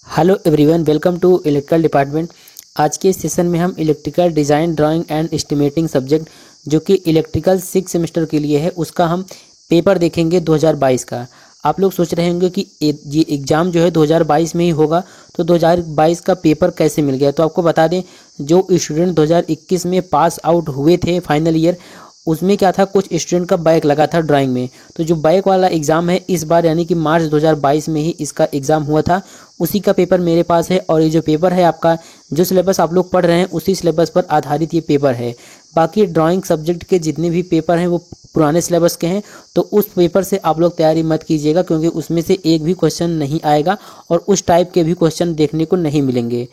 Hello everyone, welcome to electrical department. आज के इस सेशन में हम electrical design drawing and estimating subject जो कि इलेक्ट्रिकल 6 सेमेस्टर के लिए है उसका हम पेपर देखेंगे 2022 का। आप लोग सोच रहे होंगे कि ये एग्ज़ाम जो है 2022 में ही होगा, तो 2022 का पेपर कैसे मिल गया। तो आपको बता दें, जो स्टूडेंट 2021 में पास आउट हुए थे फाइनल ईयर, उसमें क्या था, कुछ स्टूडेंट का बैक लगा था ड्राइंग में। तो जो बैक वाला एग्ज़ाम है इस बार, यानी कि मार्च 2022 में ही इसका एग्ज़ाम हुआ था, उसी का पेपर मेरे पास है। और ये जो पेपर है आपका, जो सिलेबस आप लोग पढ़ रहे हैं उसी सिलेबस पर आधारित ये पेपर है। बाकी ड्राइंग सब्जेक्ट के जितने भी पेपर हैं वो पुराने सिलेबस के हैं, तो उस पेपर से आप लोग तैयारी मत कीजिएगा, क्योंकि उसमें से एक भी क्वेश्चन नहीं आएगा और उस टाइप के भी क्वेश्चन देखने को नहीं मिलेंगे।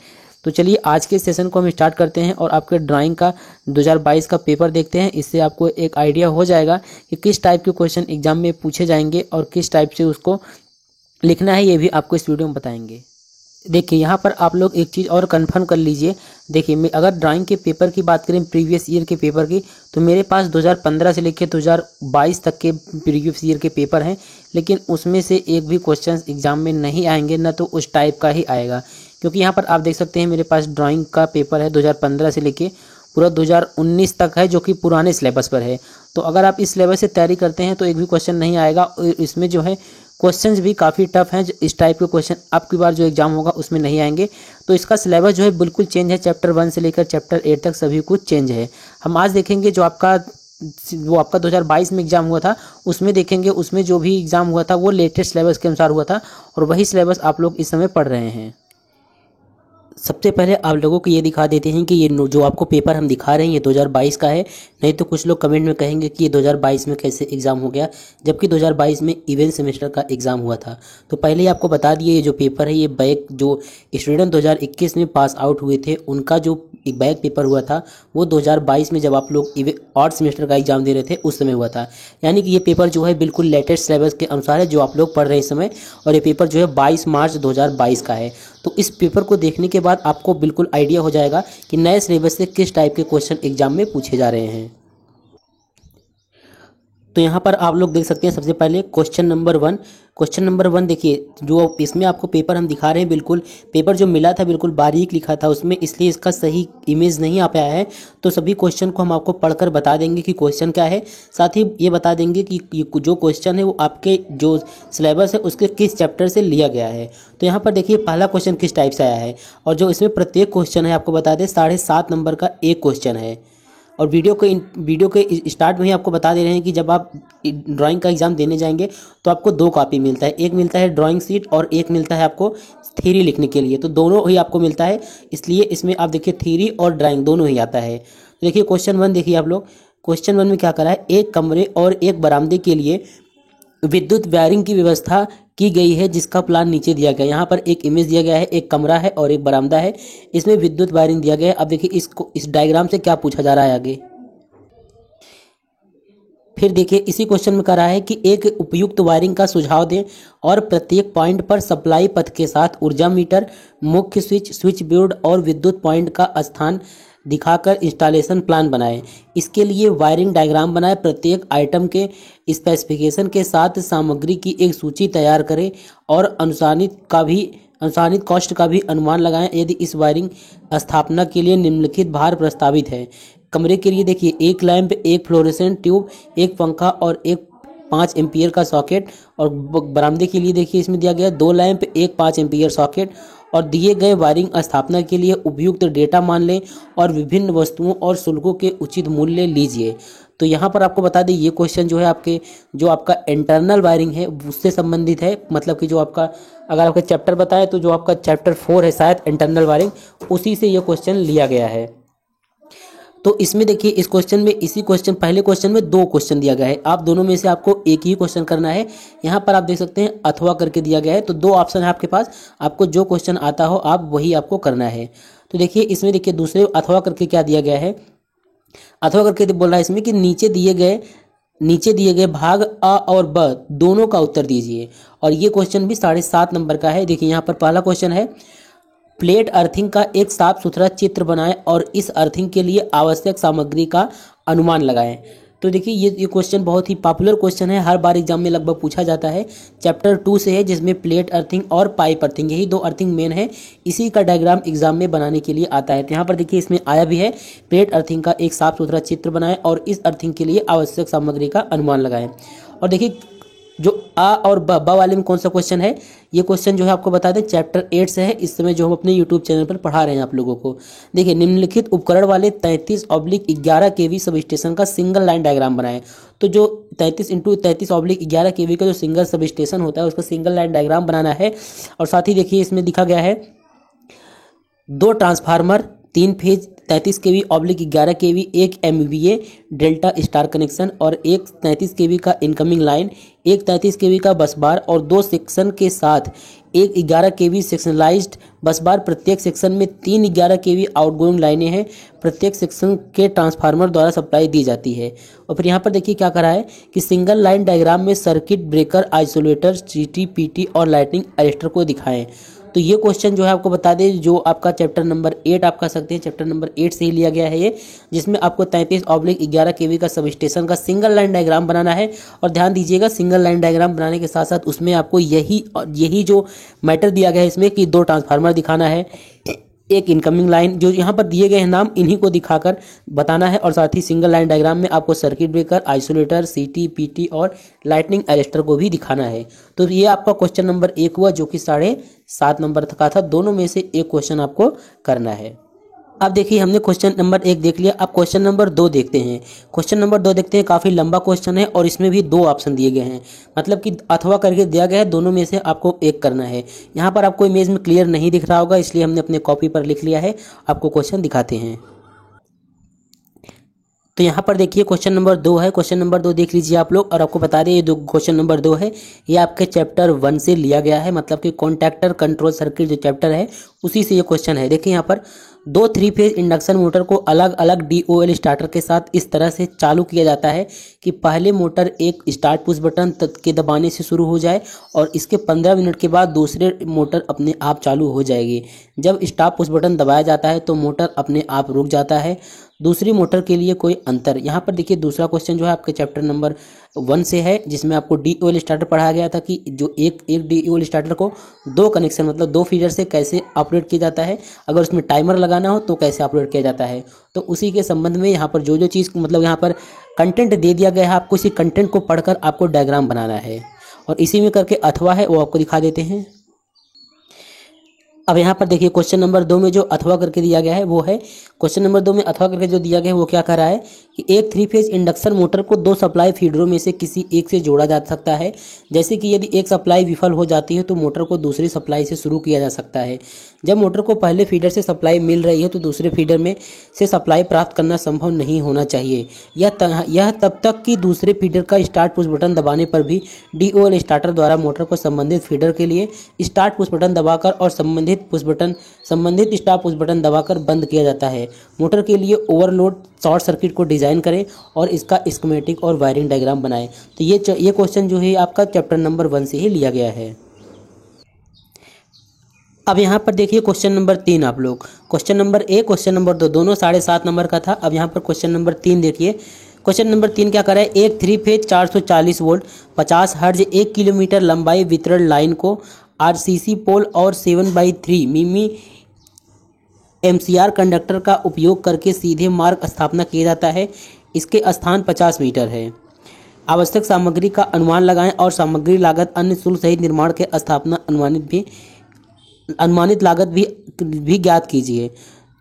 तो चलिए आज के सेशन को हम स्टार्ट करते हैं और आपके ड्राइंग का 2022 का पेपर देखते हैं। इससे आपको एक आइडिया हो जाएगा कि किस टाइप के क्वेश्चन एग्जाम में पूछे जाएंगे और किस टाइप से उसको लिखना है, ये भी आपको इस वीडियो में बताएंगे। देखिए यहाँ पर आप लोग एक चीज़ और कंफर्म कर लीजिए। देखिए, मैं अगर ड्राइंग के पेपर की बात करें, प्रीवियस ईयर के पेपर की, तो मेरे पास 2015 से लेकर 2022 तक के प्रीवियस ईयर के पेपर हैं, लेकिन उसमें से एक भी क्वेश्चन एग्जाम में नहीं आएंगे, ना तो उस टाइप का ही आएगा। क्योंकि यहाँ पर आप देख सकते हैं मेरे पास ड्राइंग का पेपर है 2015 से लेके पूरा 2019 तक है, जो कि पुराने सिलेबस पर है। तो अगर आप इस सिलेबस से तैयारी करते हैं तो एक भी क्वेश्चन नहीं आएगा। और इसमें जो है क्वेश्चंस भी काफ़ी टफ हैं, इस टाइप के क्वेश्चन आपकी बार जो एग्जाम होगा उसमें नहीं आएंगे। तो इसका सिलेबस जो है बिल्कुल चेंज है, चैप्टर 1 से लेकर चैप्टर 8 तक सभी कुछ चेंज है। हम आज देखेंगे जो आपका 2022 में एग्जाम हुआ था, उसमें देखेंगे उसमें जो भी एग्जाम हुआ था वो लेटेस्ट सिलेबस के अनुसार हुआ था, और वही सिलेबस आप लोग इस समय पढ़ रहे हैं। सबसे पहले आप लोगों को ये दिखा देते हैं कि ये जो आपको पेपर हम दिखा रहे हैं ये 2022 का है। नहीं तो कुछ लोग कमेंट में कहेंगे कि ये 2022 में कैसे एग्ज़ाम हो गया, जबकि 2022 में इवेंट सेमेस्टर का एग्ज़ाम हुआ था। तो पहले ही आपको बता दिए, ये जो पेपर है ये बैक जो स्टूडेंट 2021 में पास आउट हुए थे उनका जो बैक पेपर हुआ था वो 2022 में जब आप लोग ऑड सेमेस्टर का एग्ज़ाम दे रहे थे उस समय हुआ था। यानी कि ये पेपर जो है बिल्कुल लेटेस्ट सिलेबस के अनुसार है जो आप लोग पढ़ रहे हैं इस समय, और ये पेपर जो है 22 मार्च 2022 का है। तो इस पेपर को देखने के बाद आपको बिल्कुल आइडिया हो जाएगा कि नए सिलेबस से किस टाइप के क्वेश्चन एग्जाम में पूछे जा रहे हैं। तो यहाँ पर आप लोग देख सकते हैं, सबसे पहले क्वेश्चन नंबर 1। क्वेश्चन नंबर 1 देखिए, जो इसमें आपको पेपर हम दिखा रहे हैं, बिल्कुल पेपर जो मिला था बिल्कुल बारीक लिखा था उसमें, इसलिए इसका सही इमेज नहीं आ पाया है। तो सभी क्वेश्चन को हम आपको पढ़कर बता देंगे कि क्वेश्चन क्या है, साथ ही ये बता देंगे कि जो क्वेश्चन है वो आपके जो सिलेबस है उसके किस चैप्टर से लिया गया है। तो यहाँ पर देखिए पहला क्वेश्चन किस टाइप से आया है, और जो इसमें प्रत्येक क्वेश्चन है आपको बता दें 7.5 नंबर का एक क्वेश्चन है। और वीडियो के स्टार्ट में ही आपको बता दे रहे हैं कि जब आप ड्राइंग का एग्ज़ाम देने जाएंगे तो आपको 2 कॉपी मिलता है, एक मिलता है ड्राइंग शीट और एक मिलता है आपको थ्योरी लिखने के लिए। तो दोनों ही आपको मिलता है, इसलिए इसमें आप देखिए थ्योरी और ड्राइंग दोनों ही आता है। तो देखिए क्वेश्चन 1 देखिए आप लोग, क्वेश्चन 1 में क्या करा है, एक कमरे और एक बरामदे के लिए विद्युत वायरिंग की व्यवस्था की गई है जिसका प्लान नीचे दिया गया है। यहाँ पर एक इमेज दिया गया है, एक कमरा है और एक बरामदा है, इसमें विद्युत वायरिंग दिया गया है। अब देखिए इस डायग्राम से क्या पूछा जा रहा है आगे। फिर देखिए इसी क्वेश्चन में करा है कि एक उपयुक्त वायरिंग का सुझाव दें और प्रत्येक पॉइंट पर सप्लाई पथ के साथ ऊर्जा मीटर, मुख्य स्विच बोर्ड और विद्युत पॉइंट का स्थान दिखाकर इंस्टॉलेशन प्लान बनाएं। इसके लिए वायरिंग डायग्राम बनाएं, प्रत्येक आइटम के स्पेसिफिकेशन के साथ सामग्री की एक सूची तैयार करें और अनुसानित कॉस्ट का भी अनुमान लगाएं यदि इस वायरिंग स्थापना के लिए निम्नलिखित भार प्रस्तावित है। कमरे के लिए देखिए एक लैंप, एक फ्लोरेसेंट ट्यूब, एक पंखा और एक 5 एम्पियर का सॉकेट। और बरामदे के लिए देखिए इसमें दिया गया 2 लैंप, एक 5 एम्पियर सॉकेट। और दिए गए वायरिंग स्थापना के लिए उपयुक्त डेटा मान लें और विभिन्न वस्तुओं और शुल्कों के उचित मूल्य लीजिए। तो यहाँ पर आपको बता दें ये क्वेश्चन जो है आपका इंटरनल वायरिंग है उससे संबंधित है। मतलब कि जो आपका, अगर आपका चैप्टर बताएं तो जो आपका चैप्टर 4 है शायद इंटरनल वायरिंग, उसी से ये क्वेश्चन लिया गया है। तो इसमें देखिए इस क्वेश्चन में, इसी क्वेश्चन पहले क्वेश्चन में 2 क्वेश्चन दिया गया है, आप दोनों में से आपको एक ही क्वेश्चन करना है। यहाँ पर आप देख सकते हैं अथवा करके दिया गया है, तो 2 ऑप्शन है आपके पास, आपको जो क्वेश्चन आता हो आप वही आपको करना है। तो देखिए इसमें देखिए दूसरे अथवा करके क्या दिया गया है, अथवा करके बोल रहा है इसमें कि नीचे दिए गए भाग अ और ब दोनों का उत्तर दीजिए। और ये क्वेश्चन भी 7.5 नंबर का है। देखिए यहाँ पर पहला क्वेश्चन है, प्लेट अर्थिंग का एक साफ सुथरा चित्र बनाएं और इस अर्थिंग के लिए आवश्यक सामग्री का अनुमान लगाएं। तो देखिए ये क्वेश्चन बहुत ही पॉपुलर क्वेश्चन है, हर बार एग्जाम में लगभग पूछा जाता है। चैप्टर 2 से है, जिसमें प्लेट अर्थिंग और पाइप अर्थिंग, यही दो अर्थिंग मेन है। इसी का डायग्राम एग्जाम में बनाने के लिए आता है। तो यहाँ पर देखिए इसमें आया भी है, प्लेट अर्थिंग का एक साफ सुथरा चित्र बनाएं और इस अर्थिंग के लिए आवश्यक सामग्री का अनुमान लगाएं। और देखिए जो आ और ब वाले में कौन सा क्वेश्चन है, ये क्वेश्चन जो है आपको बता दें चैप्टर 8 से है, इस समय जो हम अपने यूट्यूब चैनल पर पढ़ा रहे हैं आप लोगों को। देखिए निम्नलिखित उपकरण वाले 33/11 केवी सब स्टेशन का सिंगल लाइन डायग्राम बनाएं। तो जो 33x33/11 केवी का जो सिंगल सब स्टेशन होता है उसका सिंगल लाइन डायग्राम बनाना है। और साथ ही देखिए इसमें दिखा गया है 2 transformer, 3 phase 33 kV/11 kV, 1 MVA delta star connection और एक 33 kV का इनकमिंग लाइन, एक 33 kV का बस बार और 2 सेक्शन के साथ एक 11 kV सेक्शनलाइज्ड बस बार। प्रत्येक सेक्शन में 3 11 kV आउटगोइंग लाइनें हैं। प्रत्येक सेक्शन के ट्रांसफार्मर द्वारा सप्लाई दी जाती है। और फिर यहाँ पर देखिए क्या करा है कि सिंगल लाइन डायग्राम में circuit breaker, isolator, CT, PT और लाइटिंग अरेस्टर को दिखाएं। तो ये क्वेश्चन जो है आपको बता दें, जो आपका चैप्टर नंबर 8 आप कह सकते हैं, चैप्टर नंबर 8 से ही लिया गया है ये, जिसमें आपको 33/11 केवी का सब स्टेशन का सिंगल लाइन डायग्राम बनाना है। और ध्यान दीजिएगा सिंगल लाइन डायग्राम बनाने के साथ साथ उसमें आपको यही जो मैटर दिया गया है इसमें कि 2 ट्रांसफार्मर दिखाना है, एक इनकमिंग लाइन, जो यहाँ पर दिए गए हैं नाम इन्हीं को दिखाकर बताना है। और साथ ही सिंगल लाइन डायग्राम में आपको circuit breaker, isolator, CT, PT और लाइटनिंग अरेस्टर को भी दिखाना है। तो ये आपका क्वेश्चन नंबर 1 हुआ, जो कि 7.5 नंबर का था। दोनों में से एक क्वेश्चन आपको करना है। अब देखिए हमने क्वेश्चन नंबर 1 देख लिया, अब क्वेश्चन नंबर 2 देखते हैं। क्वेश्चन नंबर 2 देखते हैं, काफ़ी लंबा क्वेश्चन है और इसमें भी 2 ऑप्शन दिए गए हैं, मतलब कि अथवा करके दिया गया है, दोनों में से आपको एक करना है। यहाँ पर आपको इमेज में क्लियर नहीं दिख रहा होगा, इसलिए हमने अपने कॉपी पर लिख लिया है, आपको क्वेश्चन दिखाते हैं। तो यहाँ पर देखिए क्वेश्चन नंबर 2 है, क्वेश्चन नंबर 2 देख लीजिए आप लोग। और आपको बता दें ये जो क्वेश्चन नंबर 2 है ये आपके चैप्टर 1 से लिया गया है, मतलब कि कॉन्टैक्टर कंट्रोल सर्किट जो चैप्टर है उसी से ये क्वेश्चन है। देखिए यहाँ पर 2 3 फेज इंडक्शन मोटर को अलग अलग DOL स्टार्टर के साथ इस तरह से चालू किया जाता है कि पहले मोटर एक स्टार्ट पुश बटन के दबाने से शुरू हो जाए और इसके 15 मिनट के बाद दूसरे मोटर अपने आप चालू हो जाएगी। जब स्टॉप पुश बटन दबाया जाता है तो मोटर अपने आप रुक जाता है। दूसरी मोटर के लिए कोई अंतर, यहाँ पर देखिए दूसरा क्वेश्चन जो है आपके चैप्टर नंबर 1 से है, जिसमें आपको DOL स्टार्टर पढ़ाया गया था कि जो एक DOL स्टार्टर को 2 कनेक्शन मतलब 2 फीडर से कैसे ऑपरेट किया जाता है, अगर उसमें टाइमर लगाना हो तो कैसे ऑपरेट किया जाता है। तो उसी के संबंध में यहाँ पर जो चीज़ मतलब यहाँ पर कंटेंट दे दिया गया है, आपको इसी कंटेंट को पढ़कर आपको डायग्राम बनाना है। और इसी में करके अथवा है वो आपको दिखा देते हैं। अब यहाँ पर देखिए क्वेश्चन नंबर 2 में जो अथवा करके दिया गया है वो है, क्वेश्चन नंबर 2 में अथवा करके जो दिया गया है वो क्या कर रहा है कि एक 3 फेज इंडक्शन मोटर को 2 सप्लाई फीडरों में से किसी एक से जोड़ा जा सकता है। जैसे कि यदि एक सप्लाई विफल हो जाती है तो मोटर को दूसरी सप्लाई से शुरू किया जा सकता है। जब मोटर को पहले फीडर से सप्लाई मिल रही है तो दूसरे फीडर में से सप्लाई प्राप्त करना संभव नहीं होना चाहिए। यह तब तक कि दूसरे फीडर का स्टार्ट पुश बटन दबाने पर भी DOL स्टार्टर द्वारा मोटर को संबंधित फीडर के लिए स्टार्ट पुश बटन दबाकर और संबंधित स्टॉप पुश बटन दबाकर बंद किया जाता है। मोटर के लिए ओवरलोड शॉर्ट सर्किट को डिजाइन करें और इसका स्कीमेटिक और वायरिंग डायग्राम बनाएं। तो ये क्वेश्चन जो है आपका चैप्टर नंबर 1 से ही लिया गया है। अब यहाँ पर देखिए क्वेश्चन नंबर 3 आप लोग, क्वेश्चन नंबर 1 क्वेश्चन नंबर 2 दोनों 7.5 नंबर का था। अब यहाँ पर क्वेश्चन नंबर 3 देखिए, क्वेश्चन नंबर 3 क्या कर रहा है, एक 3 फेज 440 वोल्ट 50 हर्ज 1 किलोमीटर लंबाई वितरण लाइन को RCC पोल और 7/3 मिमी MCR कंडक्टर का उपयोग करके सीधे मार्ग स्थापना किया जाता है। इसके स्थान 50 मीटर है। आवश्यक सामग्री का अनुमान लगाएं और सामग्री लागत, अन्य शुल्क सहित निर्माण के स्थापना अनुमानित लागत भी ज्ञात कीजिए।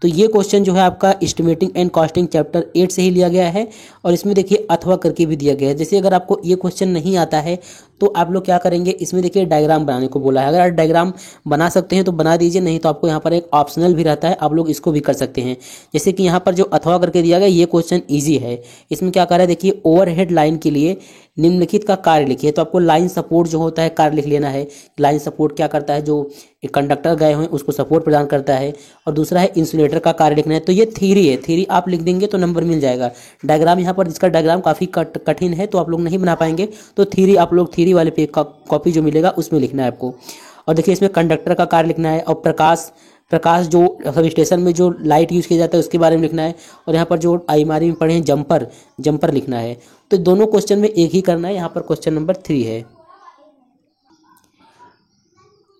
तो ये क्वेश्चन जो है आपका एस्टिमेटिंग एंड कॉस्टिंग चैप्टर 8 से ही लिया गया है और इसमें देखिए अथवा करके भी दिया गया है। जैसे अगर आपको ये क्वेश्चन नहीं आता है तो आप लोग क्या करेंगे, इसमें देखिए डायग्राम बनाने को बोला है। अगर आप डायग्राम बना सकते हैं तो बना दीजिए, नहीं तो आपको यहाँ पर एक ऑप्शनल भी रहता है, आप लोग इसको भी कर सकते हैं। जैसे कि यहाँ पर जो अथवा करके दिया गया ये क्वेश्चन ईजी है। इसमें क्या कर रहा है देखिए, ओवरहेड लाइन के लिए निम्नलिखित का कार्य लिखिए। तो आपको लाइन सपोर्ट जो होता है कार्य लिख लेना है। लाइन सपोर्ट क्या करता है, जो कंडक्टर गए हुए हैं उसको सपोर्ट प्रदान करता है। और दूसरा है इंसुलेटर का कार्य लिखना है। तो ये थ्योरी है, थ्योरी आप लिख देंगे तो नंबर मिल जाएगा। डायग्राम यहाँ पर जिसका डायग्राम काफ़ी कठिन है तो आप लोग नहीं बना पाएंगे, तो थ्योरी आप लोग थ्योरी वाले पे कॉपी जो मिलेगा उसमें लिखना है आपको। और देखिए इसमें कंडक्टर का कार्य लिखना है और प्रकाश जो सब स्टेशन में जो लाइट यूज़ किया जाता है उसके बारे में लिखना है। और यहाँ पर जो अलमारी में पढ़े हैं जंपर लिखना है। तो दोनों क्वेश्चन में एक ही करना है। यहाँ पर क्वेश्चन नंबर 3 है।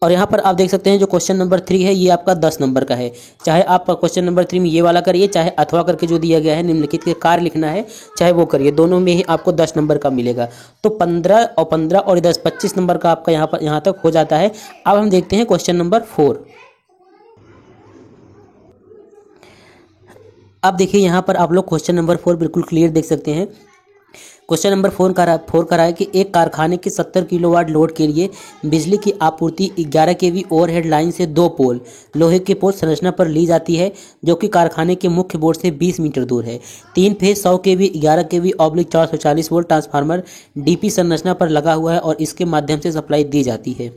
और यहाँ पर आप देख सकते हैं जो क्वेश्चन नंबर 3 है ये आपका 10 नंबर का है। चाहे आप क्वेश्चन नंबर 3 में ये वाला करिए, चाहे अथवा करके जो दिया गया है निम्नलिखित के कार्य लिखना है, चाहे वो करिए, दोनों में ही आपको 10 नंबर का मिलेगा। तो 15 और 10 25 नंबर का आपका यहाँ तक हो जाता है। अब हम देखते हैं क्वेश्चन नंबर 4। अब देखिए यहाँ पर आप लोग क्वेश्चन नंबर 4 बिल्कुल क्लियर देख सकते हैं। क्वेश्चन नंबर 4 का रहा है कि एक कारखाने के 70 किलोवाट लोड के लिए बिजली की आपूर्ति 11 केवी ओवरहेड लाइन से 2 पोल लोहे के पोल संरचना पर ली जाती है, जो कि कारखाने के मुख्य बोर्ड से 20 मीटर दूर है। 3 फेज 100 केवी 11 केवी ऑब्लिक 440 वोल्ट ट्रांसफार्मर डीपी संरचना पर लगा हुआ है और इसके माध्यम से सप्लाई दी जाती है।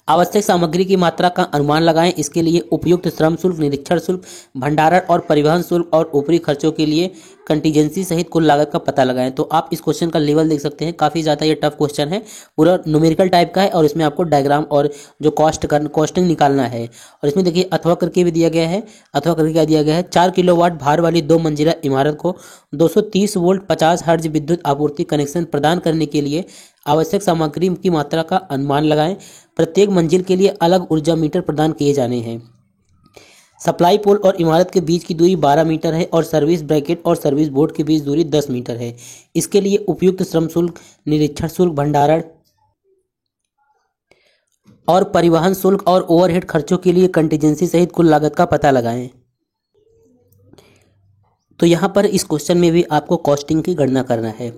आवश्यक सामग्री की मात्रा का अनुमान लगाएं। इसके लिए उपयुक्त श्रम शुल्क, निरीक्षण शुल्क, भंडारण और परिवहन शुल्क और ऊपरी खर्चों के लिए कंटीजेंसी सहित कुल लागत का पता लगाएं। तो आप इस क्वेश्चन का लेवल देख सकते हैं, काफ़ी ज़्यादा ये टफ क्वेश्चन है, पूरा न्यूमेरिकल टाइप का है और इसमें आपको डायग्राम और जो कॉस्टिंग निकालना है। और इसमें देखिए अथवा करके भी दिया गया है। अथवा करके क्या दिया गया है, 4 किलोवाट भार वाली 2 मंजिला इमारत को 230 वोल्ट 50 हर्ट्ज विद्युत आपूर्ति कनेक्शन प्रदान करने के लिए आवश्यक सामग्री की मात्रा का अनुमान लगाएं। प्रत्येक मंजिल के लिए अलग ऊर्जा मीटर प्रदान किए जाने हैं। सप्लाई पोल और इमारत के बीच की दूरी 12 मीटर है और सर्विस ब्रैकेट और सर्विस बोर्ड के बीच दूरी 10 मीटर है। इसके लिए उपयुक्त श्रम शुल्क, निरीक्षण शुल्क, भंडारण और परिवहन शुल्क और ओवरहेड खर्चों के लिए कंटीजेंसी सहित कुल लागत का पता लगाएं। तो यहाँ पर इस क्वेश्चन में भी आपको कॉस्टिंग की गणना करना है।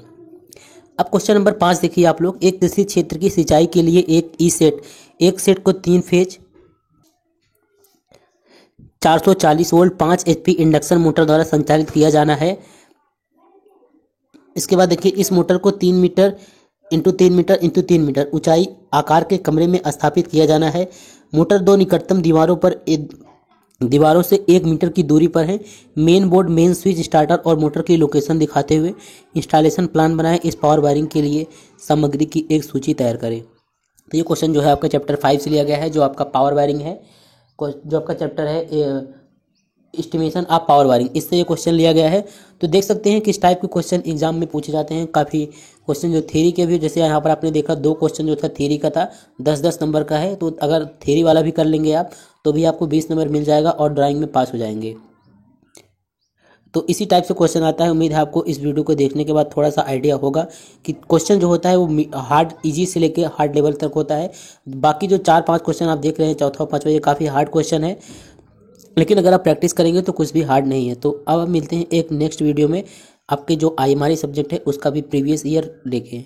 अब क्वेश्चन नंबर 5 देखिए आप लोग। एक कृषि क्षेत्र की सिंचाई के लिए एक सेट को 3 phase 440 volt 5 HP induction motor द्वारा संचालित किया जाना है। इसके बाद देखिए इस मोटर को 3 metre into 3 metre into 3 metre ऊंचाई आकार के कमरे में स्थापित किया जाना है। मोटर 2 निकटतम दीवारों से 1 मीटर की दूरी पर है। Main board, main switch, starter और मोटर की लोकेशन दिखाते हुए इंस्टॉलेशन प्लान बनाएं। इस पावर वायरिंग के लिए सामग्री की एक सूची तैयार करें। तो ये क्वेश्चन जो है आपका चैप्टर 5 से लिया गया है, जो आपका पावर वायरिंग है, जो आपका चैप्टर है एस्टिमेशन ऑफ पावर वायरिंग, इससे ये क्वेश्चन लिया गया है। तो देख सकते हैं किस टाइप के क्वेश्चन एग्जाम में पूछे जाते हैं। काफ़ी क्वेश्चन जो थ्योरी के भी, जैसे यहाँ पर आपने देखा 2 क्वेश्चन जो था थ्योरी का था 10-10 नंबर का है। तो अगर थ्योरी वाला भी कर लेंगे आप तो भी आपको 20 नंबर मिल जाएगा और ड्राइंग में पास हो जाएंगे। तो इसी टाइप से क्वेश्चन आता है। उम्मीद है आपको इस वीडियो को देखने के बाद थोड़ा सा आइडिया होगा कि क्वेश्चन जो होता है वो हार्ड इजी से लेके हार्ड लेवल तक होता है। बाकी जो 4-5 क्वेश्चन आप देख रहे हैं, चौथा 5वां, ये काफ़ी हार्ड क्वेश्चन है, लेकिन अगर आप प्रैक्टिस करेंगे तो कुछ भी हार्ड नहीं है। तो अब मिलते हैं एक नेक्स्ट वीडियो में, आपके जो हमारी सब्जेक्ट है उसका भी प्रीवियस ईयर लेके।